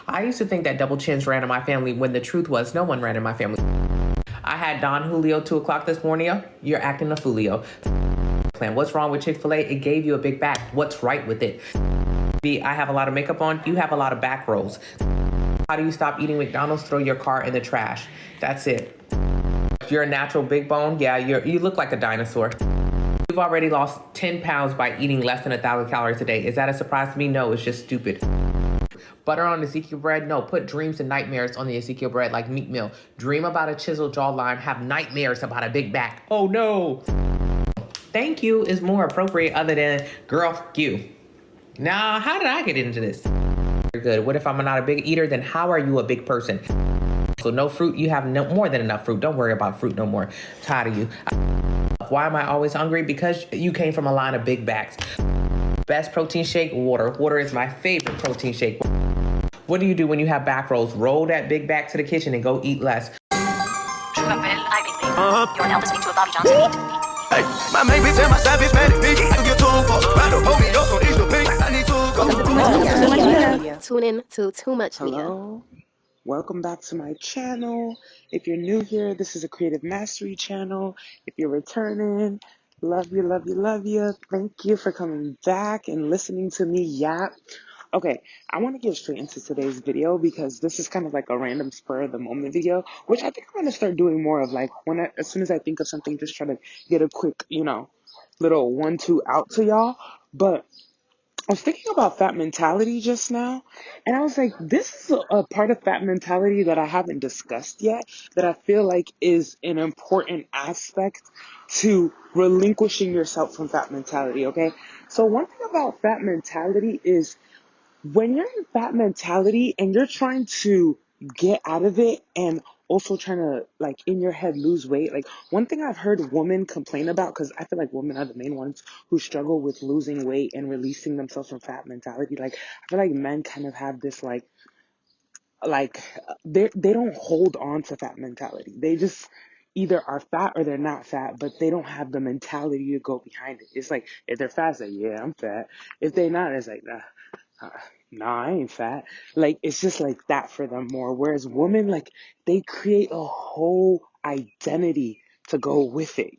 I used to think that double chins ran in my family when the truth was no one ran in my family. I had Don Julio 2 o'clock this morning. You're acting a foolio. Plan. What's wrong with Chick-fil-A? It gave you a big back. What's right with it? B, I have a lot of makeup on. You have a lot of back rolls. How do you stop eating McDonald's? Throw your car in the trash. That's it. You're a natural big bone. Yeah, you look like a dinosaur. You've already lost 10 pounds by eating less than 1,000 calories a day. Is that a surprise to me? No, it's just stupid. Butter on Ezekiel bread? No, put dreams and nightmares on the Ezekiel bread like meat meal. Dream about a chiseled jawline, have nightmares about a big back. Oh no. Thank you is more appropriate other than girl, you. Now, how did I get into this? You're good. What if I'm not a big eater? Then how are you a big person? So no fruit, you have more than enough fruit. Don't worry about fruit no more. Tired of you. Why am I always hungry? Because you came from a line of big backs. Best protein shake, water. Water is my favorite protein shake. What do you do when you have back rolls? Roll that big back to the kitchen and go eat less. You're now listening to a Bobby Johnson. Hey, my main bitch and my savage man, I can get too far. Battle, hold me up on each of pink. I need to go. Tune in to Too Much Media. Hello, welcome back to my channel. If you're new here, this is a Creative Mastery channel. If you're returning, love you, love you, love you. Thank you for coming back and listening to me yap. Okay, I want to get straight into today's video because this is kind of like a random spur of the moment video, which I think I'm going to start doing more of, like as soon as I think of something, just try to get a quick, little 1-2 out to y'all. But I was thinking about fat mentality just now, and I was like, this is a part of fat mentality that I haven't discussed yet, that I feel like is an important aspect to relinquishing yourself from fat mentality, okay? So one thing about fat mentality is when you're in fat mentality and you're trying to get out of it and also trying to, like, in your head lose weight, like, one thing I've heard women complain about, because I feel like women are the main ones who struggle with losing weight and releasing themselves from fat mentality. Like, I feel like men kind of have this, like they don't hold on to fat mentality. They just either are fat or they're not fat, but they don't have the mentality to go behind it. It's like, if they're fat, it's like, yeah, I'm fat. If they're not, it's like, nah, I ain't fat. Like, it's just like that for them more. Whereas women, like, they create a whole identity to go with it,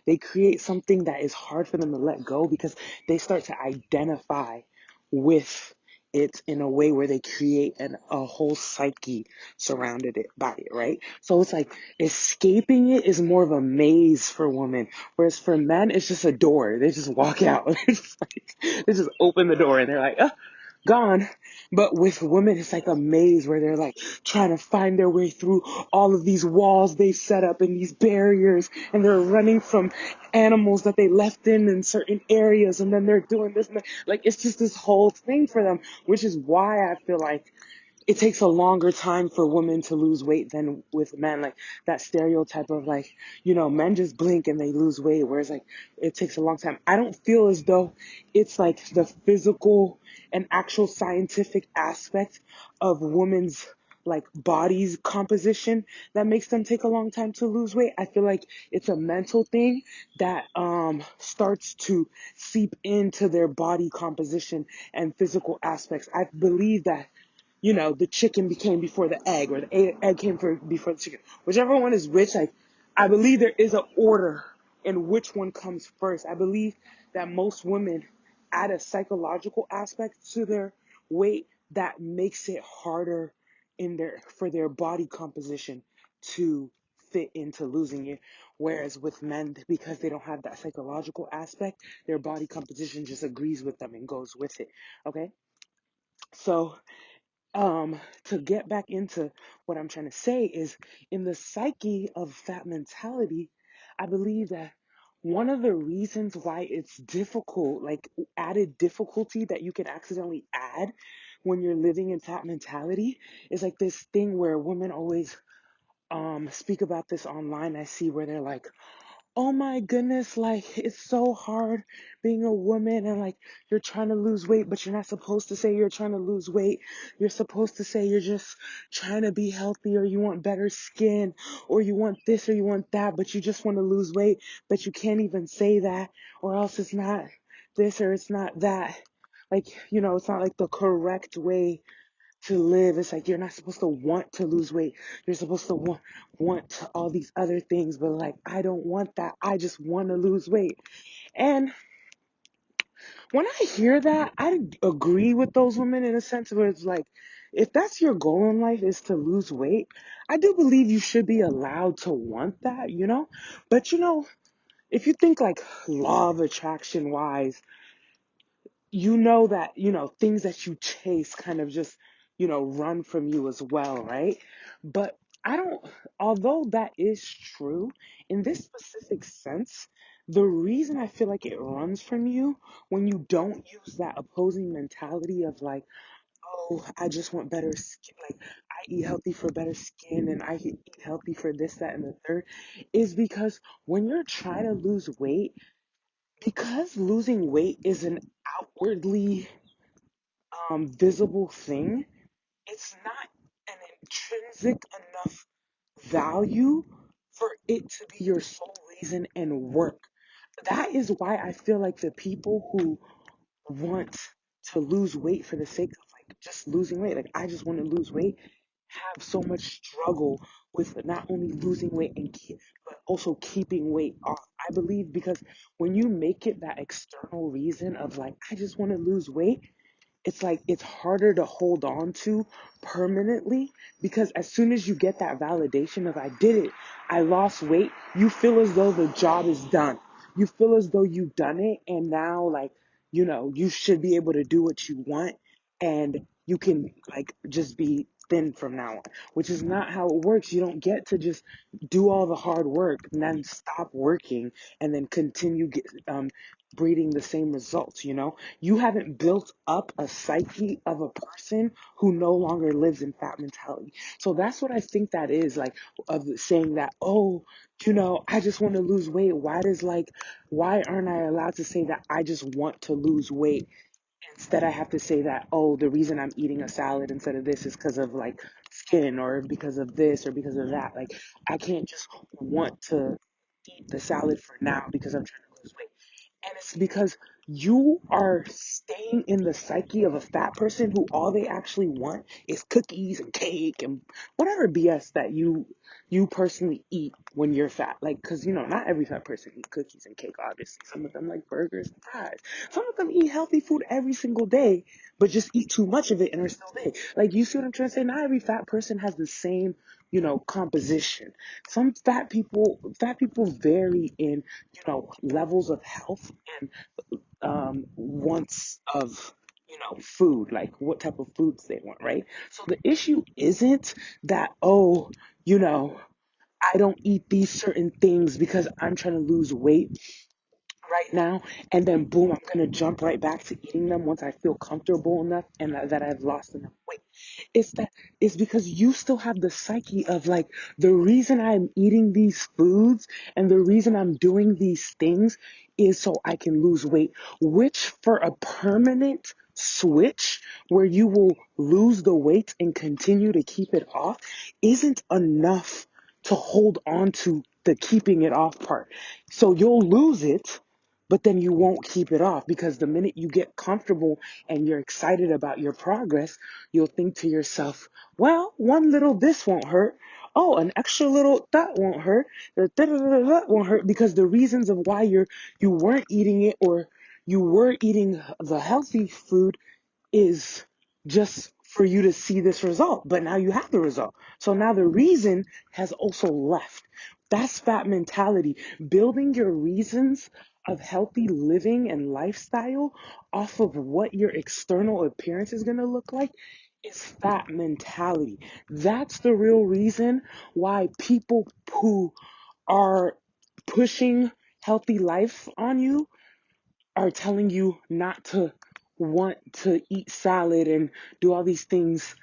They create something that is hard for them to let go because they start to identify with it in a way where they create a whole psyche surrounded it by it, right? So it's like escaping it is more of a maze for women, whereas for men, it's just a door. They just walk out. They just open the door and they're like, gone. But with women, it's like a maze where they're like trying to find their way through all of these walls they set up and these barriers, and they're running from animals that they left in certain areas, and then they're doing this. Like, it's just this whole thing for them, which is why I feel like it takes a longer time for women to lose weight than with men. Like, that stereotype of, like, men just blink and they lose weight, whereas, like, it takes a long time. I don't feel as though it's like the physical and actual scientific aspect of women's, like, body's composition that makes them take a long time to lose weight. I feel like it's a mental thing that starts to seep into their body composition and physical aspects. I believe that the chicken became before the egg, or the egg came before the chicken. Whichever one is which, like, I believe there is an order in which one comes first. I believe that most women add a psychological aspect to their weight that makes it harder for their body composition to fit into losing it. Whereas with men, because they don't have that psychological aspect, their body composition just agrees with them and goes with it. Okay? So, to get back into what I'm trying to say is, in the psyche of fat mentality, I believe that one of the reasons why it's difficult, like added difficulty that you can accidentally add when you're living in fat mentality, is like this thing where women always speak about this online. I see where they're like, oh my goodness, like, it's so hard being a woman, and like, you're trying to lose weight, but you're not supposed to say you're trying to lose weight. You're supposed to say you're just trying to be healthy, or you want better skin, or you want this, or you want that, but you just want to lose weight, but you can't even say that, or else it's not this or it's not that. Like, it's not like the correct way to live. It's like you're not supposed to want to lose weight. You're supposed to want all these other things, but like I don't want that. I just want to lose weight. And when I hear that, I agree with those women in a sense where it's like, if that's your goal in life is to lose weight, I do believe you should be allowed to want that, you know? But you know, if you think like law of attraction wise, you know that, you know, things that you chase kind of just, you know, run from you as well, right? But I don't, although that is true, in this specific sense, the reason I feel like it runs from you when you don't use that opposing mentality of like, oh, I just want better skin, like I eat healthy for better skin and I eat healthy for this, that, and the third, is because when you're trying to lose weight, because losing weight is an outwardly visible thing, it's not an intrinsic enough value for it to be your sole reason and work. That is why I feel like the people who want to lose weight for the sake of like just losing weight, like I just want to lose weight, have so much struggle with not only losing weight and but also keeping weight off. I believe because when you make it that external reason of like I just want to lose weight, it's like it's harder to hold on to permanently because as soon as you get that validation of I did it, I lost weight, you feel as though the job is done. You feel as though you've done it and now like, you know, you should be able to do what you want and you can like just be thin from now on, which is not how it works. You don't get to just do all the hard work and then stop working and then continue breeding the same results, you know? You haven't built up a psyche of a person who no longer lives in fat mentality. So that's what I think that is like of saying that, oh, you know, I just want to lose weight. Why aren't I allowed to say that I just want to lose weight? Instead, I have to say that, oh, the reason I'm eating a salad instead of this is because of like skin or because of this or because of that. Like, I can't just want to eat the salad for now because I'm trying to lose weight. And it's because you are staying in the psyche of a fat person who all they actually want is cookies and cake and whatever BS that you personally eat when you're fat. Like, cause you know, not every fat person eats cookies and cake, obviously. Some of them like burgers and fries. Some of them eat healthy food every single day, but just eat too much of it and are still big. Like, you see what I'm trying to say? Not every fat person has the same, you know, composition. Some fat people vary in, you know, levels of health and wants of, you know, food, like what type of foods they want, right? So the issue isn't that, oh, you know, I don't eat these certain things because I'm trying to lose weight right now, and then boom, I'm gonna jump right back to eating them once I feel comfortable enough and that I've lost enough weight. It's because you still have the psyche of like the reason I'm eating these foods and the reason I'm doing these things is so I can lose weight, which for a permanent switch where you will lose the weight and continue to keep it off isn't enough to hold on to the keeping it off part. So you'll lose it, but then you won't keep it off because the minute you get comfortable and you're excited about your progress, you'll think to yourself, well, one little this won't hurt. Oh, an extra little that won't hurt. The that won't hurt because the reasons of why you weren't eating it or you were eating the healthy food is just for you to see this result, but now you have the result. So now the reason has also left. That's fat mentality. Building your reasons of healthy living and lifestyle off of what your external appearance is going to look like is fat mentality. That's the real reason why people who are pushing healthy life on you are telling you not to want to eat salad and do all these things,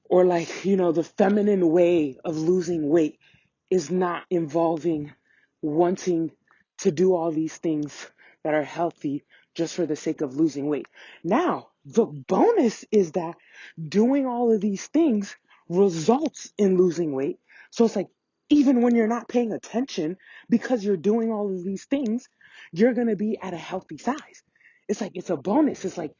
or like, you know, the feminine way of losing weight is not involving wanting to do all these things that are healthy just for the sake of losing weight. Now, the bonus is that doing all of these things results in losing weight. So it's like, even when you're not paying attention, because you're doing all of these things, you're going to be at a healthy size. It's like, it's a bonus. It's like,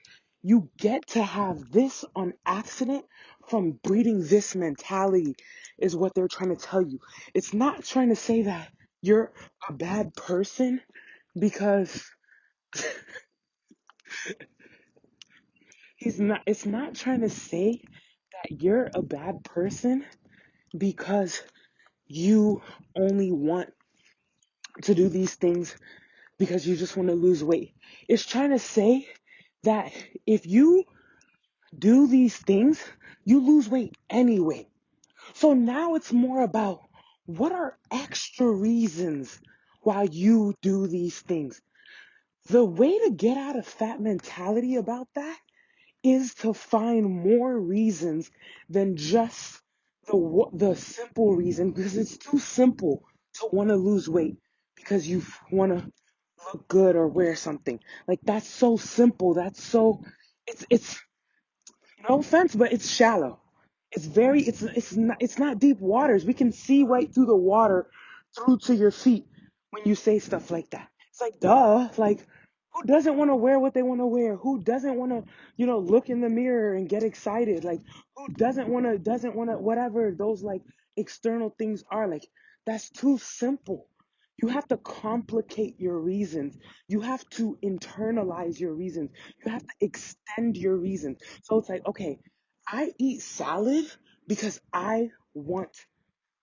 You get to have this on accident from breeding this mentality, is what they're trying to tell you. It's not trying to say that you're a bad person because it's not trying to say that you're a bad person because you only want to do these things because you just want to lose weight. It's trying to say that if you do these things, you lose weight anyway. So now it's more about what are extra reasons why you do these things. The way to get out of fat mentality about that is to find more reasons than just the simple reason, because it's too simple to want to lose weight because you want to look good or wear something. Like that's so simple. That's so it's no offense, but it's shallow. It's not deep waters. We can see right through the water through to your feet when you say stuff like that. It's like duh, like who doesn't want to wear what they want to wear? Who doesn't want to, look in the mirror and get excited? Like who doesn't want to whatever those like external things are. Like that's too simple. You have to complicate your reasons. You have to internalize your reasons. You have to extend your reasons. So it's like, okay, I eat salad because I want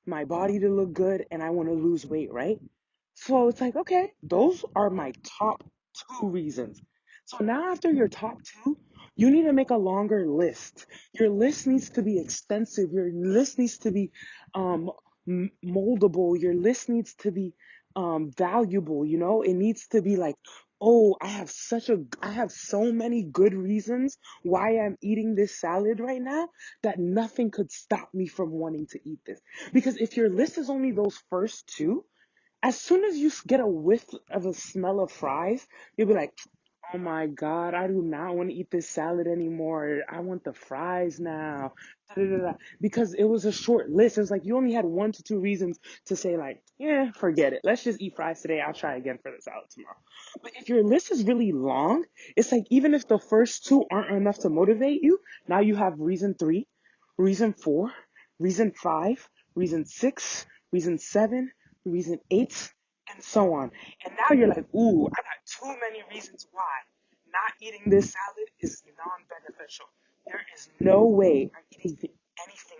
my body to look good and I want to lose weight, right? So it's like, okay, those are my top two reasons. So now after your top two, you need to make a longer list. Your list needs to be extensive. Your list needs to be um, moldable. Your list needs to be valuable. It needs to be like, oh, I have so many good reasons why I'm eating this salad right now that nothing could stop me from wanting to eat this. Because if your list is only those first two, as soon as you get a whiff of a smell of fries, you'll be like, oh my God, I do not want to eat this salad anymore. I want the fries now. Da, da, da, da. Because it was a short list. It was like you only had 1 to 2 reasons to say like, yeah, forget it. Let's just eat fries today. I'll try again for the salad tomorrow. But if your list is really long, it's like even if the first two aren't enough to motivate you, now you have reason 3, reason 4, reason 5, reason 6, reason 7, reason 8, and so on. And now you're like, ooh, I got too many reasons why not eating this salad is non-beneficial. There is no way I'm eating anything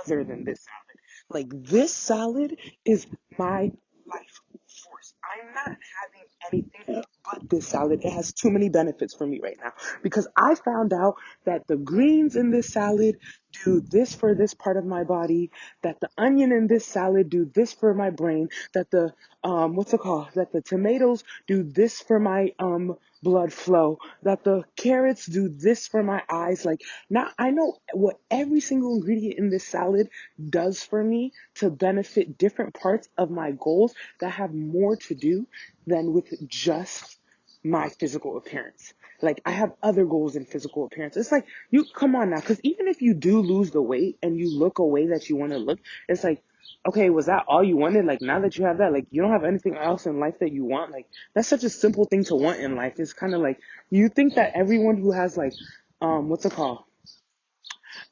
other than this salad. Like this salad is my life force. I'm not having anything but this salad. It has too many benefits for me right now because I found out that the greens in this salad do this for this part of my body, that the onion in this salad do this for my brain, that the what's it called? That the tomatoes do this for my blood flow, that the carrots do this for my eyes. Like now I know what every single ingredient in this salad does for me to benefit different parts of my goals that have more to do than with just my physical appearance. Like I have other goals in physical appearance. It's like you come on now, because even if you do lose the weight and you look a way that you want to look, it's like, okay, was that all you wanted? Like now that you have that, like you don't have anything else in life that you want. Like that's such a simple thing to want in life. It's kind of like you think that everyone who has like what's it called?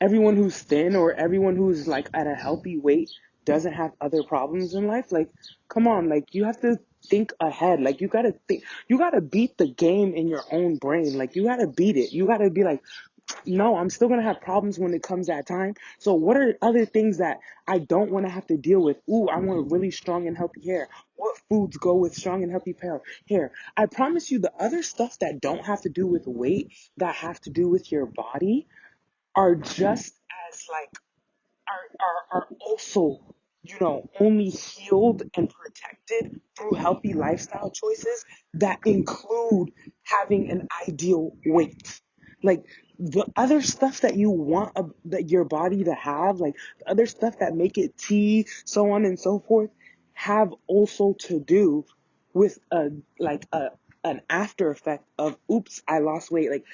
Everyone who's thin or everyone who's like at a healthy weight doesn't have other problems in life. Like, come on, like you have to think ahead. Like you gotta beat the game in your own brain. Like you gotta beat it. You gotta be like, no, I'm still gonna have problems when it comes that time. So what are other things that I don't want to have to deal with? Ooh, I want really strong and healthy hair. What foods go with strong and healthy hair? I promise you the other stuff that don't have to do with weight, that have to do with your body, are just as like are also only healed and protected through healthy lifestyle choices that include having an ideal weight. Like the other stuff that you want that your body to have, like the other stuff that make it T, so on and so forth, have also to do with an after effect of oops, I lost weight.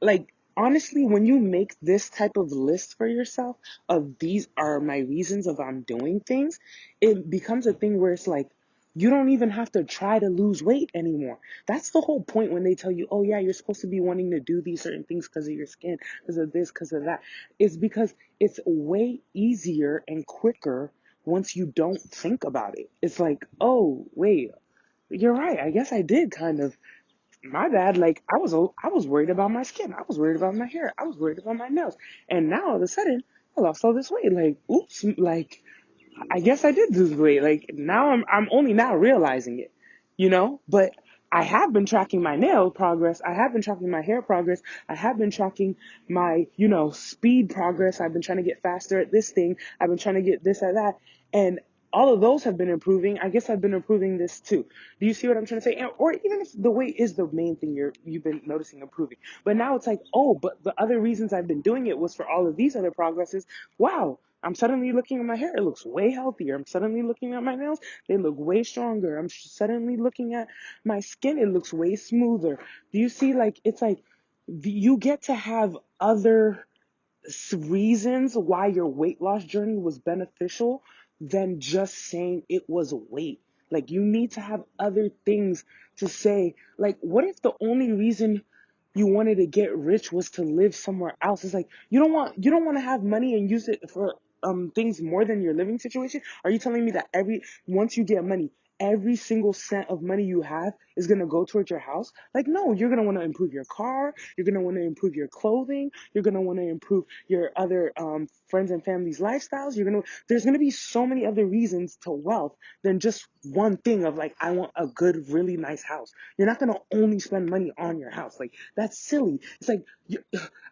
Like honestly, when you make this type of list for yourself of these are my reasons of I'm doing things, it becomes a thing where it's like you don't even have to try to lose weight anymore. That's the whole point when they tell you, oh yeah, you're supposed to be wanting to do these certain things because of your skin, because of this, because of that. It's because it's way easier and quicker once you don't think about it. It's like, oh, wait, you're right. I guess I did kind of, my bad. Like I was worried about my skin. I was worried about my hair. I was worried about my nails. And now all of a sudden, I lost all this weight. Like, oops, like I guess I did lose weight. Like now I'm only now realizing it, But I have been tracking my nail progress. I have been tracking my hair progress. I have been tracking my, speed progress. I've been trying to get faster at this thing. I've been trying to get this at that. And all of those have been improving. I guess I've been improving this too. Do you see what I'm trying to say? Or even if the weight is the main thing you've been noticing improving. But now it's like, oh, but the other reasons I've been doing it was for all of these other progresses. Wow, I'm suddenly looking at my hair, it looks way healthier. I'm suddenly looking at my nails, they look way stronger. I'm suddenly looking at my skin, it looks way smoother. Do you see, like, it's like you get to have other reasons why your weight loss journey was beneficial than just saying it was weight. Like, you need to have other things to say. Like, what if the only reason you wanted to get rich was to live somewhere else? It's like you don't want to have money and use it for things more than your living situation. Are you telling me that once you get money, every single cent of money you have is going to go towards your house? Like, no, you're going to want to improve your car. You're going to want to improve your clothing. You're going to want to improve your other friends and family's lifestyles. There's going to be so many other reasons to wealth than just one thing of like, I want a good, really nice house. You're not going to only spend money on your house. Like, that's silly. It's like,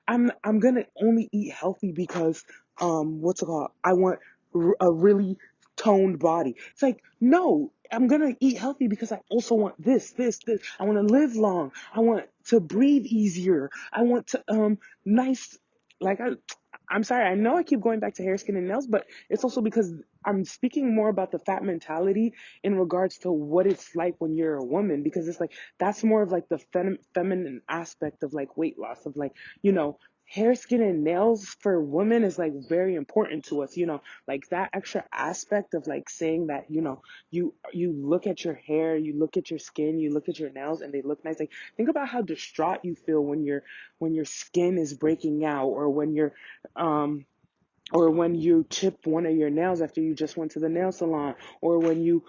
I'm going to only eat healthy because, what's it called? I want a really toned body. It's like, no, I'm gonna eat healthy because I also want this, this, this. I want to live long. I want to breathe easier. I want to nice, like I'm sorry, I know I keep going back to hair, skin, and nails, but it's also because I'm speaking more about the fat mentality in regards to what it's like when you're a woman, because it's like that's more of like the feminine aspect of like weight loss, of like, hair, skin, and nails for women is like very important to us, like that extra aspect of like saying that, you look at your hair, you look at your skin, you look at your nails and they look nice. Like, think about how distraught you feel when your skin is breaking out, um or when you chip one of your nails after you just went to the nail salon, or when your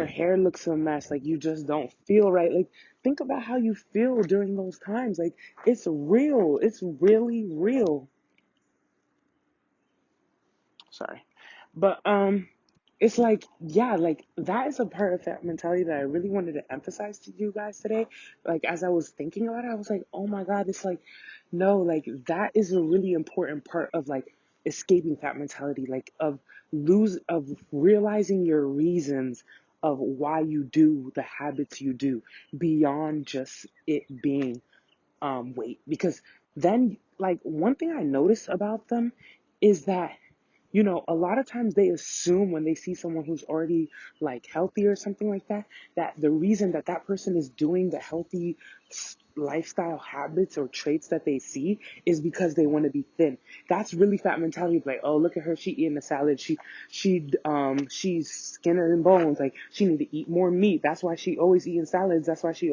hair looks a mess, like you just don't feel right. Like, think about how you feel during those times. Like, it's real. It's really real. Sorry. But it's like, yeah, like that is a part of that mentality that I really wanted to emphasize to you guys today. Like, as I was thinking about it, I was like, oh my God, it's like, no, like that is a really important part of like escaping that mentality, like of realizing your reasons of why you do the habits you do beyond just it being weight. Because then, like, one thing I notice about them is that, a lot of times they assume when they see someone who's already like healthy or something like that, that the reason that that person is doing the healthy lifestyle habits or traits that they see is because they want to be thin. That's really fat mentality. Like, oh, look at her, she eating a salad. She's skin and bones. Like, she need to eat more meat. That's why she always eating salads. That's why she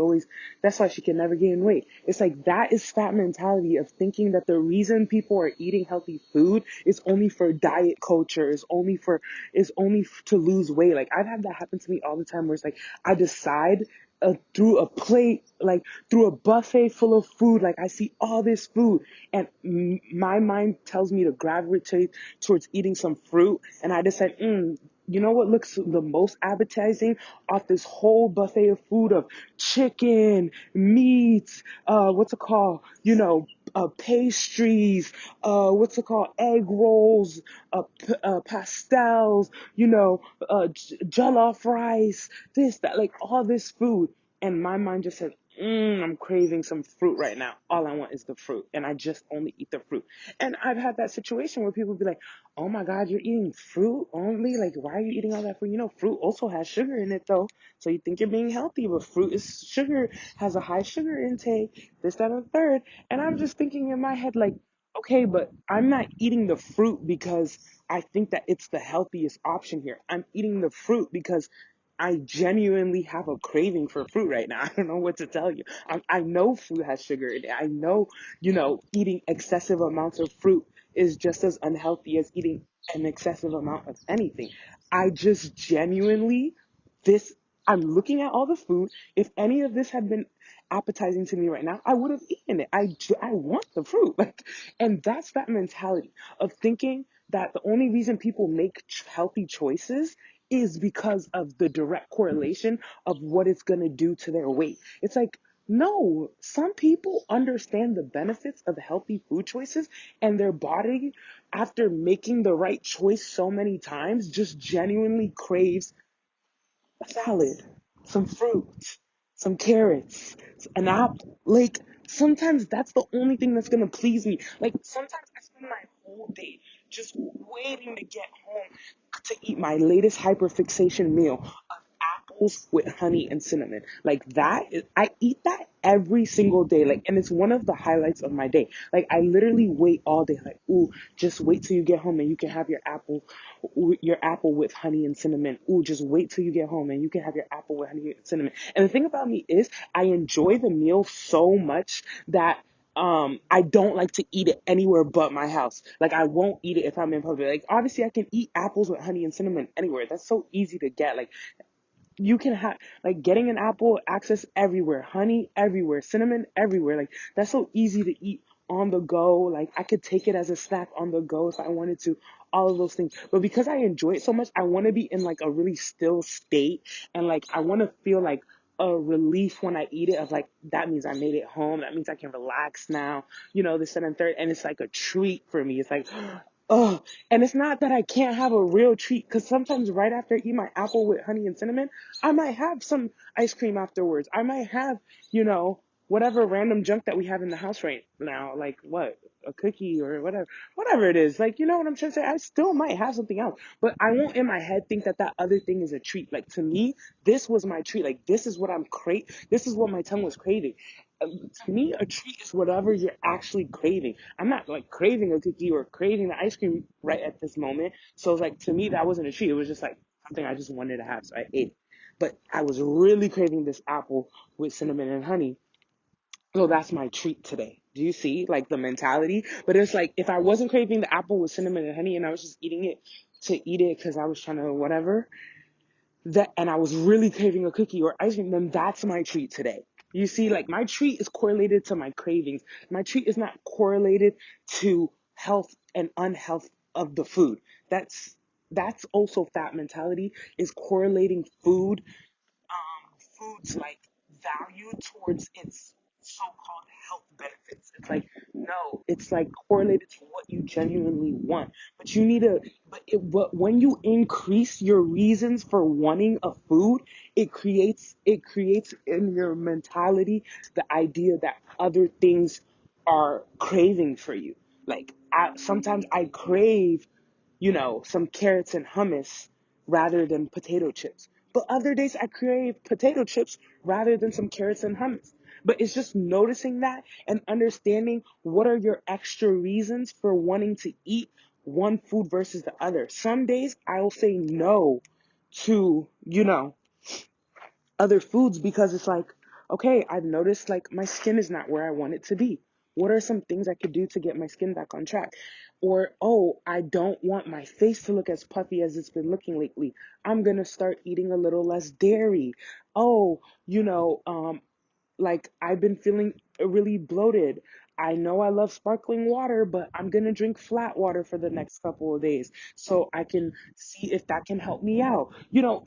can never gain weight. It's like, that is fat mentality of thinking that the reason people are eating healthy food is only for diet culture, is only to lose weight. Like, I've had that happen to me all the time where it's like, I decide through a plate, like through a buffet full of food, like I see all this food and my mind tells me to gravitate towards eating some fruit. And I decide, you know what looks the most appetizing off this whole buffet of food of chicken, meat, what's it called? Pastries, egg rolls, pastels, jollof rice, this, that, like all this food. And my mind just said, I'm craving some fruit right now. All I want is the fruit. And I just only eat the fruit. And I've had that situation where people be like, oh my God, you're eating fruit only? Like, why are you eating all that fruit? Fruit also has sugar in it though. So you think you're being healthy, but fruit is sugar, has a high sugar intake, this, that, and the third. And I'm just thinking in my head, like, okay, but I'm not eating the fruit because I think that it's the healthiest option here. I'm eating the fruit because I genuinely have a craving for fruit right now. I don't know what to tell you. I know fruit has sugar in it. I know, eating excessive amounts of fruit is just as unhealthy as eating an excessive amount of anything. I just genuinely, this, I'm looking at all the food. If any of this had been appetizing to me right now, I would have eaten it. I want the fruit. Like, and that's that mentality of thinking that the only reason people make healthy choices is because of the direct correlation of what it's going to do to their weight. It's like, no, some people understand the benefits of healthy food choices, and their body, after making the right choice so many times, just genuinely craves a salad, some fruit, some carrots, an apple. Like, sometimes that's the only thing that's gonna please me. Like, sometimes I spend my whole day just waiting to get home to eat my latest hyperfixation meal of apples with honey and cinnamon. Like, I eat that every single day. Like, and it's one of the highlights of my day. Like, I literally wait all day. Like, ooh, just wait till you get home and you can have your apple with honey and cinnamon. Ooh, just wait till you get home and you can have your apple with honey and cinnamon. And the thing about me is I enjoy the meal so much that I don't like to eat it anywhere but my house. Like, I won't eat it if I'm in public. Like, obviously I can eat apples with honey and cinnamon anywhere. That's so easy to get. Like, you can have, like, getting an apple access everywhere, honey everywhere, cinnamon everywhere. Like, that's so easy to eat on the go. Like, I could take it as a snack on the go if I wanted to, all of those things. But because I enjoy it so much, I want to be in like a really still state, and like I want to feel like a relief when I eat it, of like, that means I made it home. That means I can relax now, this and third. And it's like a treat for me. It's like, oh, and it's not that I can't have a real treat, because sometimes right after I eat my apple with honey and cinnamon, I might have some ice cream afterwards. I might have, whatever random junk that we have in the house right now, like what, a cookie or whatever it is. Like, you know what I'm trying to say? I still might have something else, but I won't in my head think that that other thing is a treat. Like, to me, this was my treat. Like, this is what this is what my tongue was craving. To me, a treat is whatever you're actually craving. I'm not like craving a cookie or craving the ice cream right at this moment. So it's like, to me, that wasn't a treat. It was just like something I just wanted to have. So I ate it. But I was really craving this apple with cinnamon and honey. So that's my treat today. Do you see like the mentality? But it's like, if I wasn't craving the apple with cinnamon and honey and I was just eating it to eat it because I was trying to whatever, and I was really craving a cookie or ice cream, then that's my treat today. You see, like, my treat is correlated to my cravings. My treat is not correlated to health and unhealth of the food. That's also fat mentality, is correlating foods like value towards its so-called health benefits. It's like, no, it's like correlated to what you genuinely want. But you need to, but when you increase your reasons for wanting a food, it creates in your mentality the idea that other things are craving for you. Like, sometimes I crave, some carrots and hummus rather than potato chips. But other days I crave potato chips rather than some carrots and hummus. But it's just noticing that and understanding what are your extra reasons for wanting to eat one food versus the other. Some days I'll say no to, other foods because it's like, okay, I've noticed like my skin is not where I want it to be. What are some things I could do to get my skin back on track? Or, oh, I don't want my face to look as puffy as it's been looking lately. I'm going to start eating a little less dairy. Oh, like, I've been feeling really bloated. I know I love sparkling water, but I'm going to drink flat water for the next couple of days so I can see if that can help me out.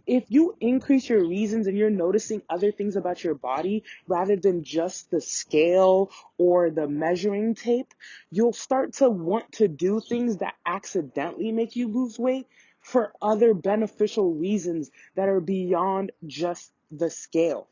If you increase your reasons and you're noticing other things about your body rather than just the scale or the measuring tape, you'll start to want to do things that accidentally make you lose weight for other beneficial reasons that are beyond just the scale.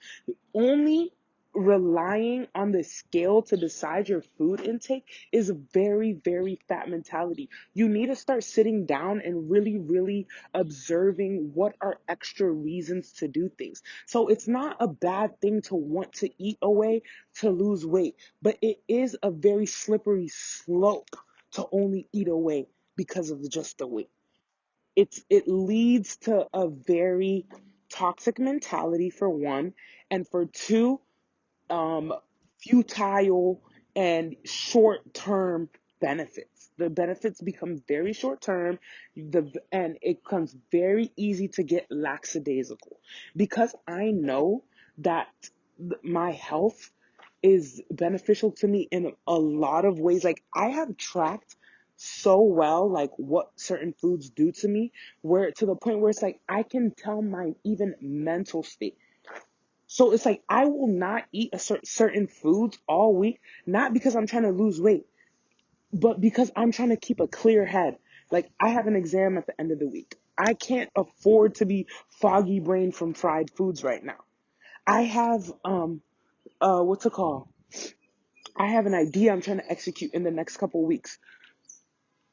Only relying on the scale to decide your food intake is a very, very fat mentality. You need to start sitting down and really, really observing what are extra reasons to do things. So it's not a bad thing to want to eat away to lose weight, but it is a very slippery slope to only eat away because of just the weight. It leads to a very toxic mentality for one, and for two, um, futile and short term benefits. The benefits become very short term, and it becomes very easy to get lackadaisical because I know that my health is beneficial to me in a lot of ways. Like I have tracked so well like what certain foods do to me, where to the point where it's like I can tell my even mental state. So it's like I will not eat a certain foods all week, not because I'm trying to lose weight, but because I'm trying to keep a clear head. Like I have an exam at the end of the week. I can't afford to be foggy brain from fried foods right now. I have what's it called? I have an idea I'm trying to execute in the next couple weeks.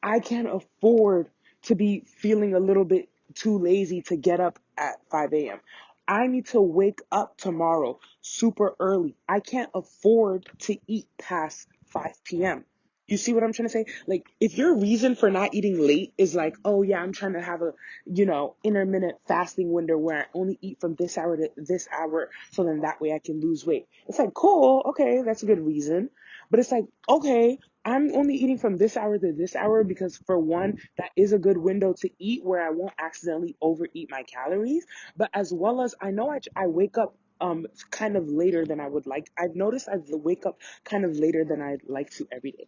I can't afford to be feeling a little bit too lazy to get up at 5 a.m. I need to wake up tomorrow super early. I can't afford to eat past 5 p.m. You see what I'm trying to say? Like, if your reason for not eating late is like, oh yeah, I'm trying to have a, intermittent fasting window where I only eat from this hour to this hour, so then that way I can lose weight. It's like, cool, okay, that's a good reason. But it's like, okay, I'm only eating from this hour to this hour because for one, that is a good window to eat where I won't accidentally overeat my calories. But as well as I know I wake up kind of later than I would like. I've noticed I wake up kind of later than I'd like to every day.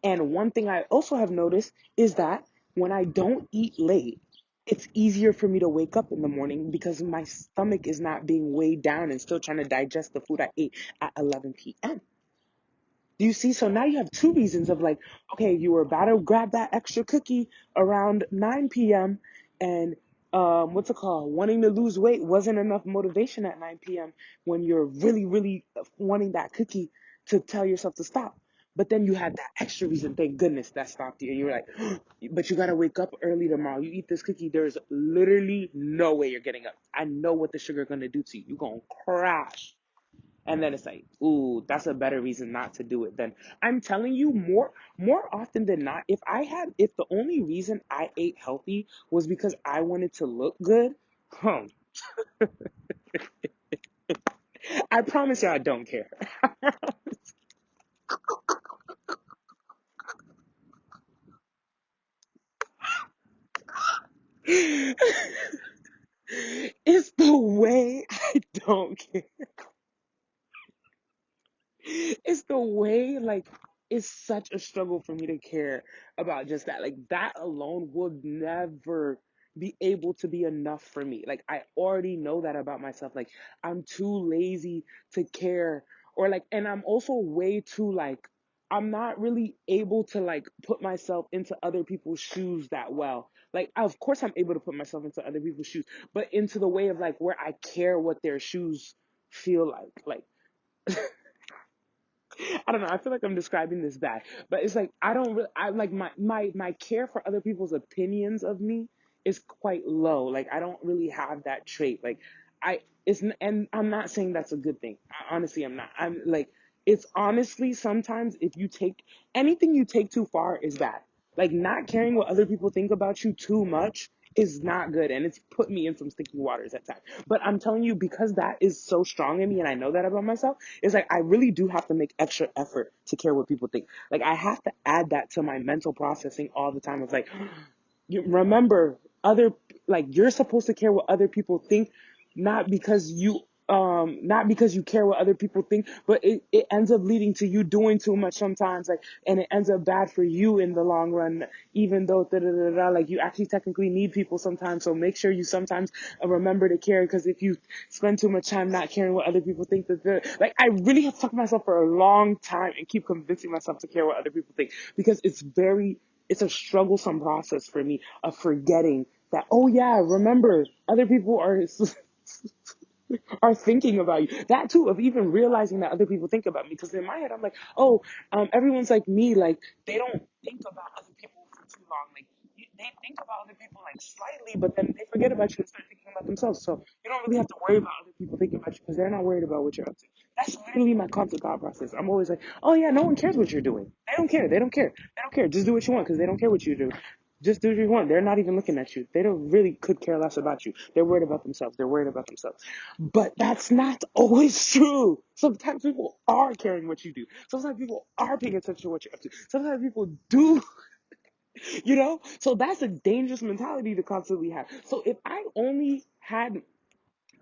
And one thing I also have noticed is that when I don't eat late, it's easier for me to wake up in the morning because my stomach is not being weighed down and still trying to digest the food I ate at 11 p.m. Do you see? So now you have two reasons of like, okay, you were about to grab that extra cookie around 9 p.m. and what's it called? Wanting to lose weight wasn't enough motivation at 9 p.m. when you're really, really wanting that cookie to tell yourself to stop. But then you had that extra reason, thank goodness that stopped you. And you're like, but you gotta wake up early tomorrow. You eat this cookie, there's literally no way you're getting up. I know what the sugar gonna do to you. You're gonna crash. And then it's like, ooh, that's a better reason not to do it. Then I'm telling you, more often than not, if the only reason I ate healthy was because I wanted to look good, huh, I promise you I don't care. It's the way I don't care. It's the way, like, it's such a struggle for me to care about just that. Like, that alone would never be able to be enough for me. Like, I already know that about myself. Like, I'm too lazy to care. Or, like, and I'm also way too, like, I'm not really able to, like, put myself into other people's shoes that well. Like, of course, I'm able to put myself into other people's shoes, but into the way of, like, where I care what their shoes feel like. Like, I don't know. I feel like I'm describing this bad, but it's like I don't really. I like my care for other people's opinions of me is quite low. Like I don't really have that trait. Like and I'm not saying that's a good thing. Honestly, I'm not. I'm like it's honestly sometimes if you take anything you take too far is bad. Like not caring what other people think about you too much is not good, and it's put me in some sticky waters at times. But I'm telling you, because that is so strong in me, and I know that about myself, it's like I really do have to make extra effort to care what people think. Like I have to add that to my mental processing all the time. It's like, you remember other, like you're supposed to care what other people think, not because you care what other people think, but it ends up leading to you doing too much sometimes, like, and it ends up bad for you in the long run, even though like you actually technically need people sometimes. So make sure you sometimes remember to care, because if you spend too much time not caring what other people think, like I really have to talk to myself for a long time and keep convincing myself to care what other people think, because it's a strugglesome process for me of forgetting that, oh yeah, remember, other people are thinking about you. That too, of even realizing that other people think about me. Because in my head, I'm like, oh, everyone's like me. Like, they don't think about other people for too long. Like, they think about other people like slightly, but then they forget about you and start thinking about themselves. So you don't really have to worry about other people thinking about you because they're not worried about what you're up to. That's literally my constant thought process. I'm always like, oh yeah, no one cares what you're doing. They don't care. They don't care. They don't care. Just do what you want because they don't care what you do. Just do what you want. They're not even looking at you. They don't really could care less about you. They're worried about themselves. They're worried about themselves. But that's not always true. Sometimes people are caring what you do. Sometimes people are paying attention to what you're up to. Sometimes people do, So that's a dangerous mentality to constantly have. So if I only had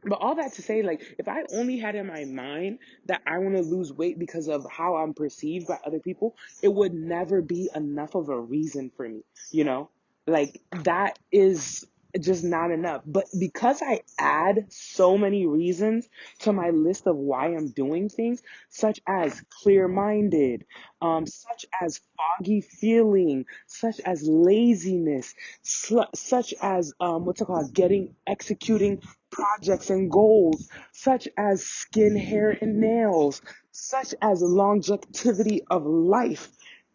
but all that to say, like, if I only had in my mind that I want to lose weight because of how I'm perceived by other people, it would never be enough of a reason for me, you know? Like, that is just not enough. But because I add so many reasons to my list of why I'm doing things, such as clear-minded, such as foggy feeling, such as laziness, such as, what's it called, executing projects and goals, such as skin, hair, and nails, such as longevity of life,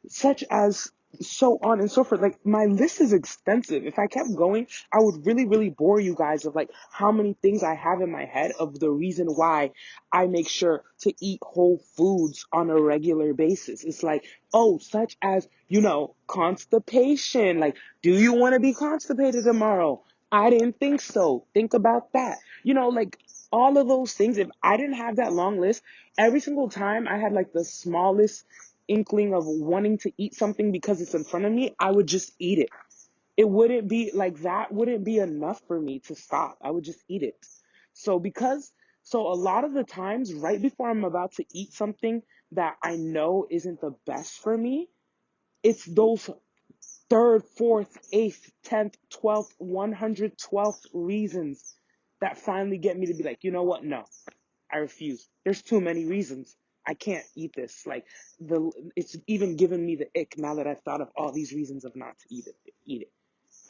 such as so on and so forth. Like, my list is extensive. If I kept going, I would really, really bore you guys of like how many things I have in my head of the reason why I make sure to eat whole foods on a regular basis. It's like, oh, such as, constipation. Like, do you want to be constipated tomorrow? I didn't think so. Think about that. Like all of those things. If I didn't have that long list, every single time I had like the smallest inkling of wanting to eat something because it's in front of me, I would just eat it. It wouldn't be like that, wouldn't be enough for me to stop. I would just eat it. So so a lot of the times, right before I'm about to eat something that I know isn't the best for me, it's those third, fourth, eighth, 10th, 12th, 112th reasons that finally get me to be like, you know what? No, I refuse. There's too many reasons. I can't eat this. Like it's even given me the ick now that I've thought of all these reasons of not to eat it. Eat it.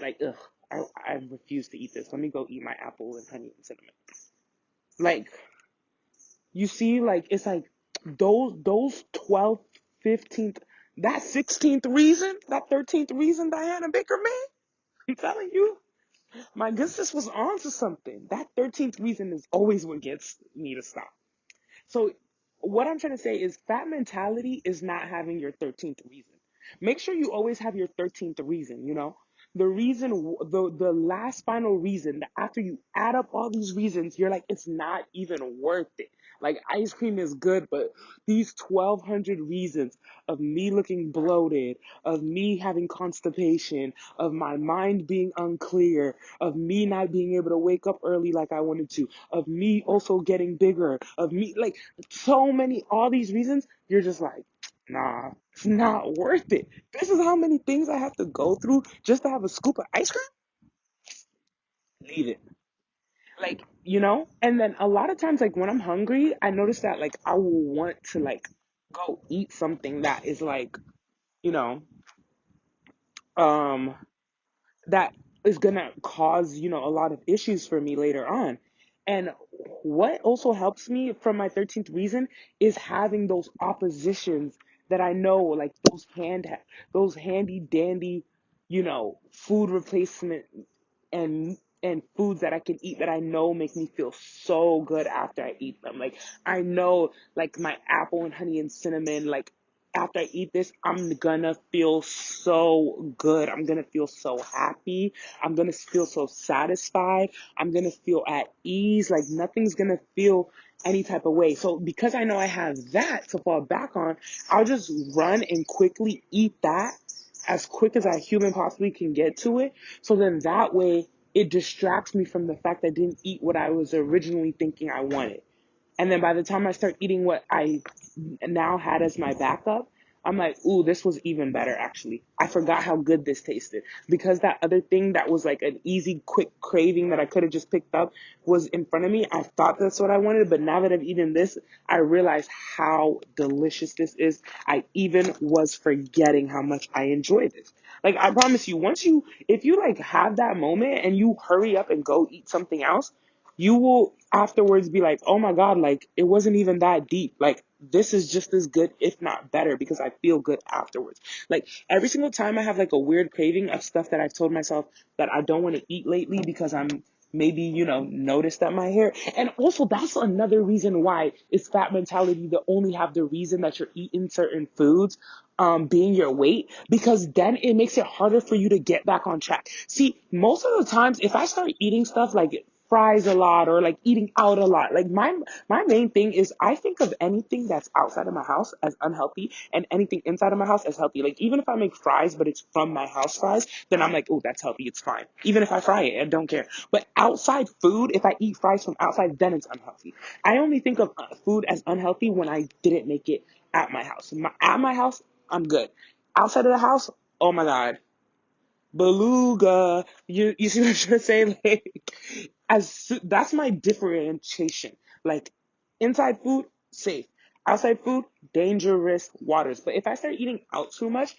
Like, ugh, I refuse to eat this. Let me go eat my apple and honey and cinnamon. Like, you see, like, it's like those 12th, 15th, that 16th reason, that 13th reason, Diana Baker, man, I'm telling you, my goodness was on to something. That 13th reason is always what gets me to stop. So what I'm trying to say is fat mentality is not having your 13th reason. Make sure you always have your 13th reason. The reason, the last final reason, that after you add up all these reasons, you're like, it's not even worth it. Like, ice cream is good, but these 1,200 reasons of me looking bloated, of me having constipation, of my mind being unclear, of me not being able to wake up early like I wanted to, of me also getting bigger, of me, like, so many, all these reasons, you're just like, nah, it's not worth it. This is how many things I have to go through just to have a scoop of ice cream? Leave it. Like, and then a lot of times, like, when I'm hungry, I notice that, like, I will want to, like, go eat something that is, like, you know, um, that is gonna cause, a lot of issues for me later on. And what also helps me from my 13th reason is having those oppositions that I know, like those handy dandy, food replacement and foods that I can eat that I know make me feel so good after I eat them. Like, I know, like, my apple and honey and cinnamon, like, after I eat this, I'm gonna feel so good. I'm gonna feel so happy. I'm gonna feel so satisfied. I'm gonna feel at ease. Like, nothing's gonna feel any type of way. So because I know I have that to fall back on, I'll just run and quickly eat that as quick as I human possibly can get to it. So then that way it distracts me from the fact I didn't eat what I was originally thinking I wanted. And then by the time I start eating what I now had as my backup, I'm like, ooh, this was even better, actually. I forgot how good this tasted. Because that other thing that was like an easy, quick craving that I could have just picked up was in front of me. I thought that's what I wanted, but now that I've eaten this, I realize how delicious this is. I even was forgetting how much I enjoyed this. Like, I promise you, if you like have that moment and you hurry up and go eat something else, you will afterwards be like, oh my God, like, it wasn't even that deep. Like, this is just as good, if not better, because I feel good afterwards. Like, every single time I have like a weird craving of stuff that I've told myself that I don't want to eat lately because I'm maybe, notice that my hair, and also that's another reason why is fat mentality to only have the reason that you're eating certain foods, being your weight, because then it makes it harder for you to get back on track. See, most of the times, if I start eating stuff like fries a lot or like eating out a lot, like my main thing is I think of anything that's outside of my house as unhealthy and anything inside of my house as healthy. Like even if I make fries but it's from my house fries, then I'm like, oh, that's healthy, it's fine. Even if I fry it, I don't care. But outside food, if I eat fries from outside, then it's unhealthy. I only think of food as unhealthy when I didn't make it at my house. At my house, I'm good. Outside of the house, oh my God, beluga. You see what I'm trying to say? Like, that's my differentiation. Like, inside food, safe. Outside food, dangerous waters. But if I start eating out too much,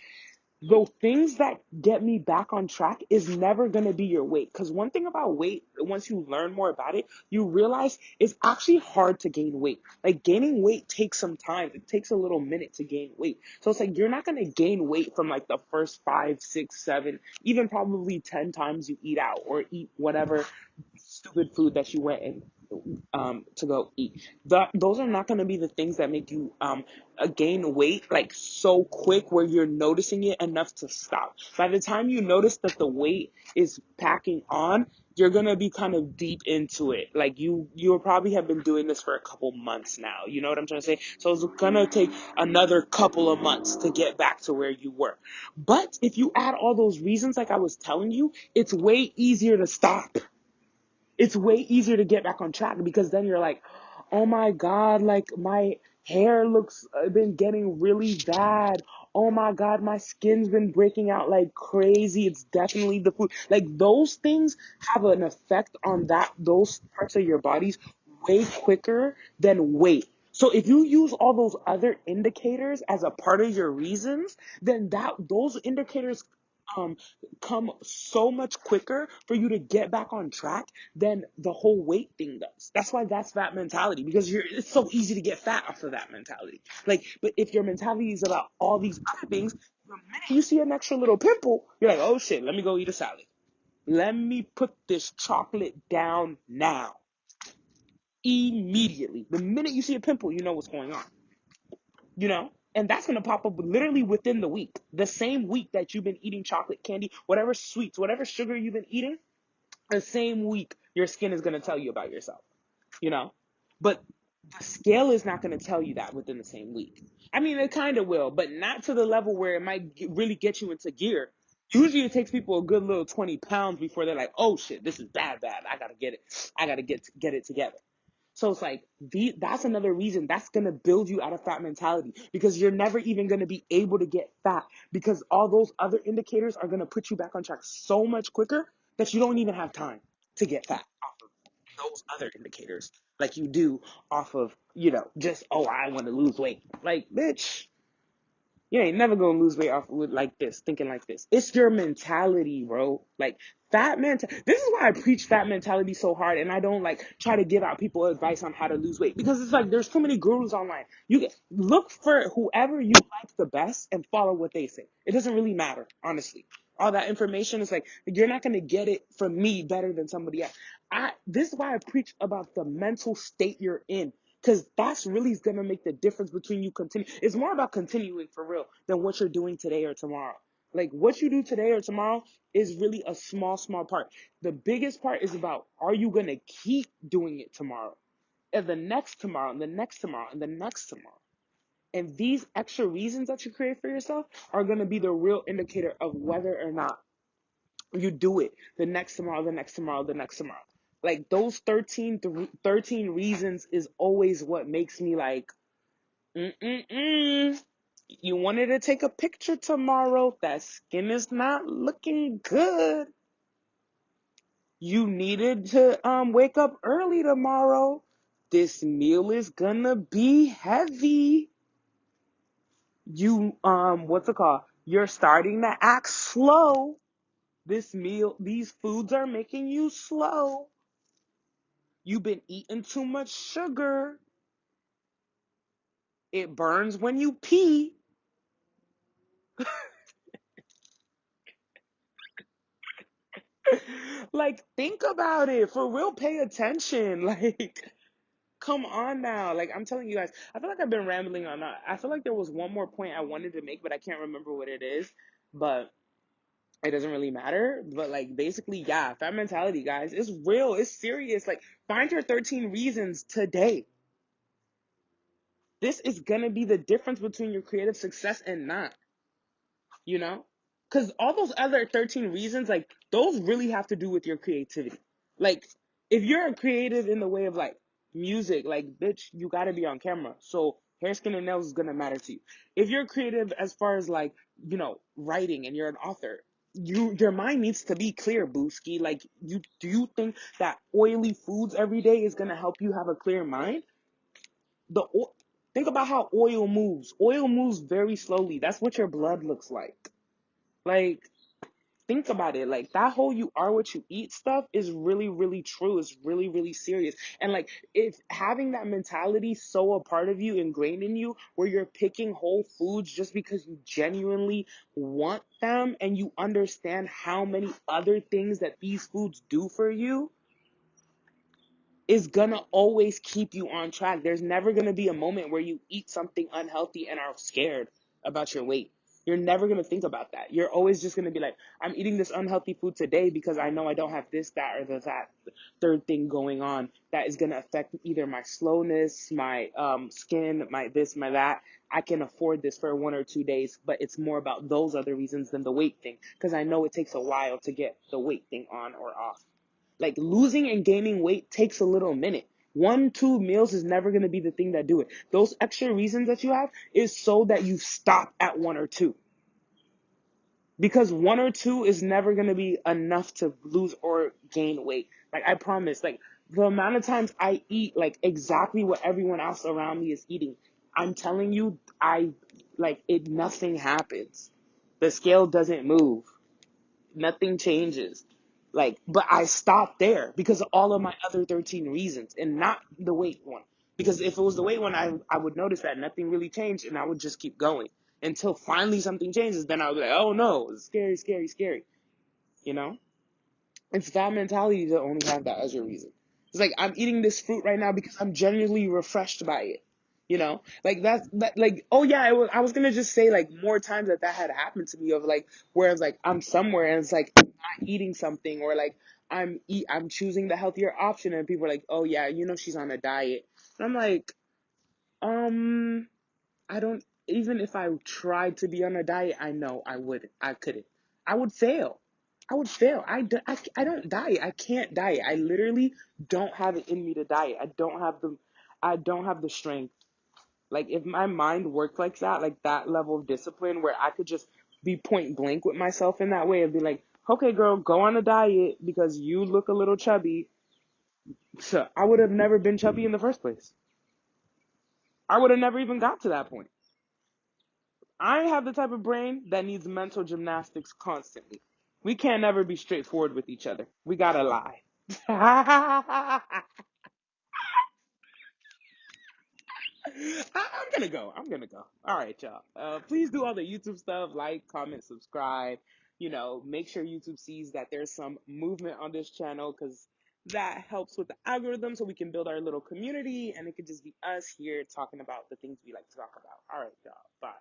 the things that get me back on track is never going to be your weight. Because one thing about weight, once you learn more about it, you realize it's actually hard to gain weight. Like gaining weight takes some time. It takes a little minute to gain weight. So it's like you're not going to gain weight from like the first 5, 6, 7, even probably 10 times you eat out or eat whatever stupid food that you went and to go eat. Those are not going to be the things that make you gain weight like so quick where you're noticing it enough to stop. By the time you notice that the weight is packing on, you're going to be kind of deep into it. Like you'll probably have been doing this for a couple months now. You know what I'm trying to say? So it's going to take another couple of months to get back to where you were. But if you add all those reasons like I was telling you, it's way easier to stop. It's way easier to get back on track because then you're like, oh my God, like my hair looks been getting really bad. Oh my God, my skin's been breaking out like crazy. It's definitely the food. Like those things have an effect on those parts of your bodies way quicker than weight. So if you use all those other indicators as a part of your reasons, then those indicators um come so much quicker for you to get back on track than the whole weight thing does. That's why that's fat mentality, because it's so easy to get fat off of that mentality. Like, but if your mentality is about all these other things, the minute you see an extra little pimple, you're like, oh shit, let me go eat a salad. Let me put this chocolate down now. Immediately. The minute you see a pimple, you know what's going on. And that's going to pop up literally within the week. The same week that you've been eating chocolate candy, whatever sweets, whatever sugar you've been eating, the same week your skin is going to tell you about yourself. But the scale is not going to tell you that within the same week. I mean, it kind of will, but not to the level where it might really get you into gear. Usually it takes people a good little 20 pounds before they're like, oh shit, this is bad. I got to get it. I got to get it together. So it's like, that's another reason that's going to build you out of fat mentality, because you're never even going to be able to get fat, because all those other indicators are going to put you back on track so much quicker that you don't even have time to get fat off of those other indicators like you do off of, just, oh, I want to lose weight. Like, bitch, you ain't never gonna lose weight off with like this, thinking like this. It's your mentality, bro. Like this is why I preach fat mentality so hard, and I don't like try to give out people advice on how to lose weight, because it's like there's too many gurus online. You look for whoever you like the best and follow what they say. It doesn't really matter, honestly. All that information is like you're not gonna get it from me better than somebody else. This is why I preach about the mental state you're in. Because that's really going to make the difference between you continue. It's more about continuing for real than what you're doing today or tomorrow. Like what you do today or tomorrow is really a small, small part. The biggest part is about, are you going to keep doing it tomorrow and the next tomorrow and the next tomorrow and the next tomorrow? And these extra reasons that you create for yourself are going to be the real indicator of whether or not you do it the next tomorrow, the next tomorrow, the next tomorrow. Like those 13 reasons is always what makes me like, you wanted to take a picture tomorrow. That skin is not looking good. You needed to wake up early tomorrow. This meal is gonna be heavy. You what's it called? You're starting to act slow. These foods are making you slow. You've been eating too much sugar. It burns when you pee. Like, think about it. For real, pay attention. Like, come on now. Like, I'm telling you guys, I feel like I've been rambling on that. I feel like there was one more point I wanted to make, but I can't remember what it is. But it doesn't really matter. But, like, basically, yeah, fat mentality, guys. It's real. It's serious. Like, find your 13 reasons today. This is going to be the difference between your creative success and not, you know? Because all those other 13 reasons, like, those really have to do with your creativity. Like, if you're a creative in the way of, like, music, like, bitch, you got to be on camera. So hair, skin, and nails is going to matter to you. If you're creative as far as, like, you know, writing and you're an author, your mind needs to be clear, Booski. Like, do you think that oily foods every day is going to help you have a clear mind? the Think about how oil moves. Oil moves very slowly. That's what your blood looks like. Like, think about it. Like, that whole you are what you eat stuff is really, really true. It's really, really serious. And like, if having that mentality so a part of you, ingrained in you, where you're picking whole foods just because you genuinely want them and you understand how many other things that these foods do for you, is gonna always keep you on track. There's never gonna be a moment where you eat something unhealthy and are scared about your weight. You're never gonna think about that. You're always just gonna be like, I'm eating this unhealthy food today because I know I don't have this, that, or that third thing going on that is gonna affect either my slowness, my skin, my this, my that. I can afford this for 1 or 2 days, but it's more about those other reasons than the weight thing, because I know it takes a while to get the weight thing on or off. Like, losing and gaining weight takes a little minute. 1, 2 meals is never going to be the thing that do it. Those extra reasons that you have is so that you stop at 1 or 2. Because 1 or 2 is never going to be enough to lose or gain weight. Like, I promise, like, the amount of times I eat, like, exactly what everyone else around me is eating, I'm telling you, nothing happens. The scale doesn't move. Nothing changes. Like, but I stopped there because of all of my other 13 reasons and not the weight one. Because if it was the weight one, I would notice that nothing really changed and I would just keep going until finally something changes. Then I would be like, oh no, it's scary, scary, scary. You know? It's that mentality to only have that as your reason. It's like, I'm eating this fruit right now because I'm genuinely refreshed by it. You know, like like, oh yeah, I was gonna just say, like, more times that had happened to me, of like, where it's like I'm somewhere and it's like I'm not eating something, or like I'm choosing the healthier option and people are like, oh yeah, you know, she's on a diet. And I'm like, I don't, even if I tried to be on a diet, I know I couldn't. I would fail. I would fail. I don't diet. I can't diet. I literally don't have it in me to diet. I don't have the strength. Like, if my mind worked like that level of discipline where I could just be point blank with myself in that way and be like, okay, girl, go on a diet because you look a little chubby. So I would have never been chubby in the first place. I would have never even got to that point. I have the type of brain that needs mental gymnastics constantly. We can't ever be straightforward with each other. We gotta lie. I'm gonna go. All right, y'all. Please do all the YouTube stuff. Like, comment, subscribe. You know, make sure YouTube sees that there's some movement on this channel, because that helps with the algorithm so we can build our little community, and it could just be us here talking about the things we like to talk about. All right, y'all. Bye.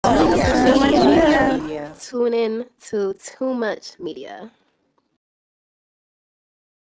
Too much media. Tune in to Too Much Media.